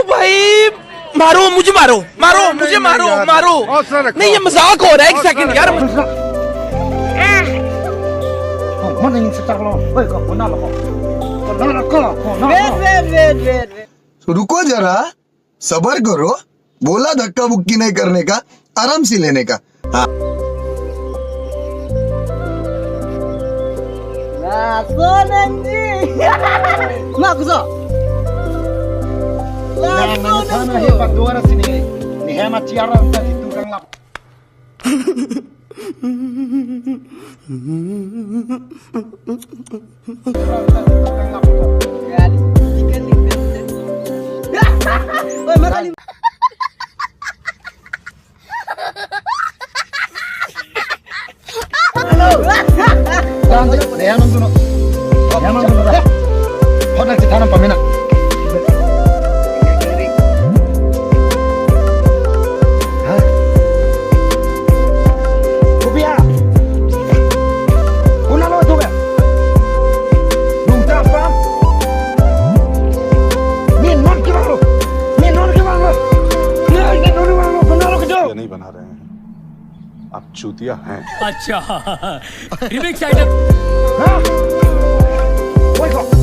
भाई मारो मुझे, मारो मारो मुझे, मारो मारो। नहीं ये मजाक हो रहा है, एक सेकंड यार। रुको जरा, सबर करो। बोला धक्का बुक्की नहीं करने का, आराम से लेने का। हाँ sana hebat dua orang sini. Ni hemat ciara entah di tukang lap. नहीं बना रहे हैं, आप चूतिया हैं। अच्छा रिमिक्स आइटम। Wake up!